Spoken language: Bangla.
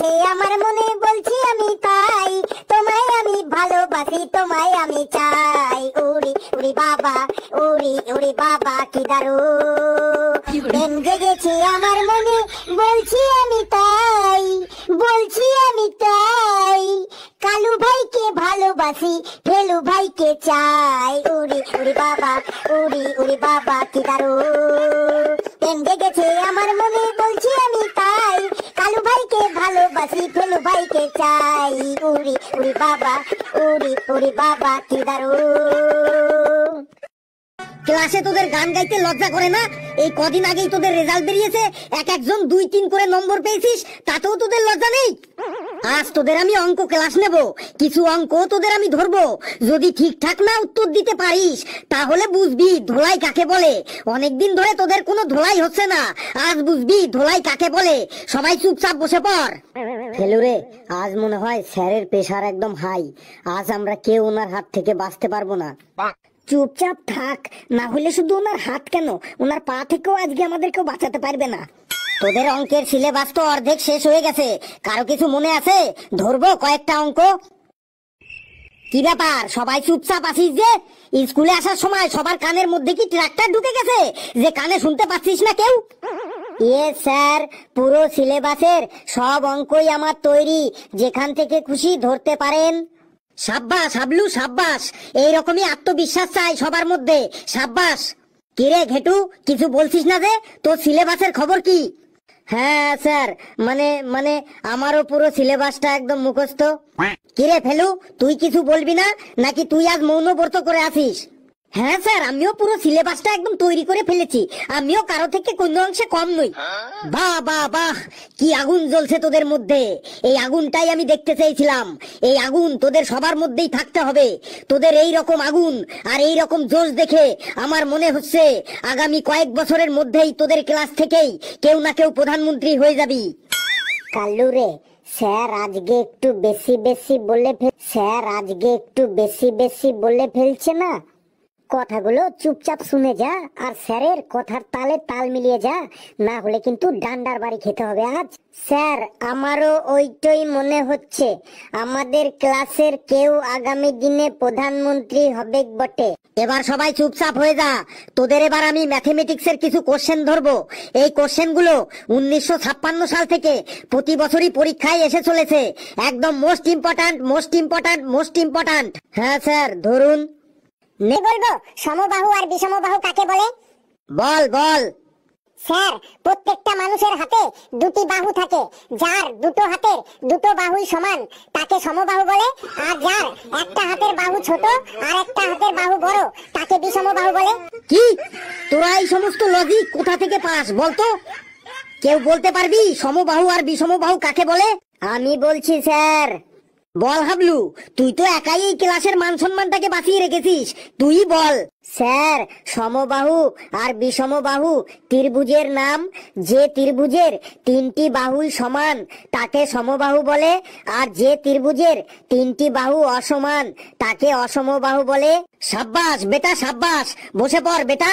গেছে আমার মনে বলছি আমি তাই, তোমায় আমি ভালোবাসি তোমায় আমি চাই। উড়ি উড়ি বাবা উড়ি উড়ি বাবা কি দারুণ, প্রেম জেগেছে আমার মনে বলছি আমি তাই, বলছি আমি তাই। কালু ভাইকে ভালোবাসি ফেলু ভাইকে চাই। উড়ি উড়ি বাবা উড়ি উড়ি বাবা কি দারুণ, প্রেম জেগেছে আমার মনে বলছি আমি তাই, কালু ভাইকে ভালোবাসি ফেলু ভাইকে চাই। উড়ি উড়ি বাবা উড়ি উড়ি বাবা কি দারুণ। ক্লাসে তোদের গান গাইতে লজ্জা করে না? এই কদিন আগেই তোদের রেজাল্ট বেরিয়েছে, এক একজন 2-3 করে নম্বর পেয়েছিস, তাতেও তোদের লজ্জা নেই? আজ তোদের আমি অঙ্ক ক্লাস নেব, কিছু অঙ্ক তোদের আমি ধরবো, যদি ঠিকঠাক না উত্তর দিতে পারিস তাহলে বুঝবি ধোলাই কাকে বলে। অনেকদিন ধরে তোদের কোনো ধোলাই হচ্ছে না, আজ বুঝবি ধোলাই কাকে বলে। সবাই চুপচাপ বসে পড়। ফেলুরে, আজ মনে হয় স্যারের প্রেশার একদম হাই, আজ আমরা কেউ ওনার হাত থেকে বাঁচতে পারবো না। চুপচাপ থাক, না হলে শুধু ওনার হাত কেন, ওনার পা থেকেও আজকে আমাদের কেউ বাঁচাতে পারবে না। তোদের অঙ্কের সিলেবাস তো অর্ধেক শেষ হয়ে গেছে, কারো কিছু মনে আছে? ধরবো কয়েকটা অঙ্ক। কি ব্যাপার, সবাই চুপচাপ আছিস যে? স্কুলে আসার সময় সবার কানের মধ্যে কি ট্রাক্টর ঢুকে গেছে যে কানে শুনতে পাচ্ছিস না কেউ? স্যার, পুরো সিলেবাসের সব অঙ্কই আমার তৈরি, যেখান থেকে খুশি ধরতে পারেন। সাব্বাস হাবলু সাব্বাস, এইরকমই আত্মবিশ্বাস চাই সবার মধ্যে, সাব্বাস। কিরে ঘেটু, কিছু বলছিস না যে? তোর সিলেবাসের খবর কি? হ্যাঁ স্যার, মানে মানে আমারও পুরো সিলেবাসটা একদম মুখস্থ। কিরে ফেলু, তুই কিছু বলবি না নাকি তুই আজ মৌনব্রত করে আছিস? হ্যাঁ স্যার, আমিও পুরো সিলেবাসটা একদম তৈরি করে ফেলেছি, আমিও কারো থেকে কোনো অংশে কম নই। বাহ বাহ বাহ, কি আগুন জ্বলছে তোদের মধ্যে, এই আগুনটাই আমি দেখতে চেয়েছিলাম। এই আগুন তোদের সবার মধ্যেই থাকতে হবে। তোদের এই রকম আগুন আর এই রকম জোশ দেখে আমার মনে হচ্ছে আগামী কয়েক বছরের মধ্যেই তোদের ক্লাস থেকেই কেউ না কেউ প্রধানমন্ত্রী হয়ে যাবি। কালু রে, স্যার আজকে একটু বেশি বেশি বলে ফেলছে না? কথাগুলো চুপচাপ শুনে যা আর স্যারের কথার তালে তাল মিলিয়ে যা, না হলে কিন্তু ডান্ডার বাড়ি খেতে হবে আজ। স্যার, আমারও ওইটাই মনে হচ্ছে, আমাদের ক্লাসের কেউ আগামী দিনে প্রধানমন্ত্রী হবে বটে। এবার সবাই চুপচাপ হয়ে যা, তোদের এবার আমি ম্যাথমেটিক্সের কিছু কোশ্চেন ধরবো। এই কোশ্চেনগুলো 1956 সাল থেকে প্রতি বছরই পরীক্ষায় এসে চলেছে, একদম মোস্ট ইম্পর্ট্যান্ট। হ্যাঁ স্যার, ধরুন। বলবো সমবাহু আর বিষমবাহু কাকে বলে? বল বল। স্যার, প্রত্যেকটা মানুষের হাতে দুটি বাহু থাকে, যার দুটো হাতের দুটো বাহুই সমান তাকে সমবাহু বলে, আর যার একটা হাতের বাহু ছোট আর একটা হাতের বাহু বড় তাকে বিষমবাহু বলে। কি, তোরা এই সমস্ত লজিক কোথা থেকে পাস বলতো? কেউ বলতে পারবি সমবাহু আর বিষমবাহু কাকে বলে? আমি বলছি স্যার। বল হাবলু, তুই তো একাই এই ক্লাসের মান সম্মানটাকে বাঁচিয়ে রেখেছিস, তুই বল। স্যার, সমবাহু আর বিষমবাহু ত্রিভুজের নাম। যে ত্রিভুজের 3টি বাহুই সমান তাকে সমবাহু বলে, আর যে ত্রিভুজের 3টি বাহু অসমান তাকে অসমবাহু বলে। সাব্বাস বেটা সাব্বাস, বসে পড় বেটা।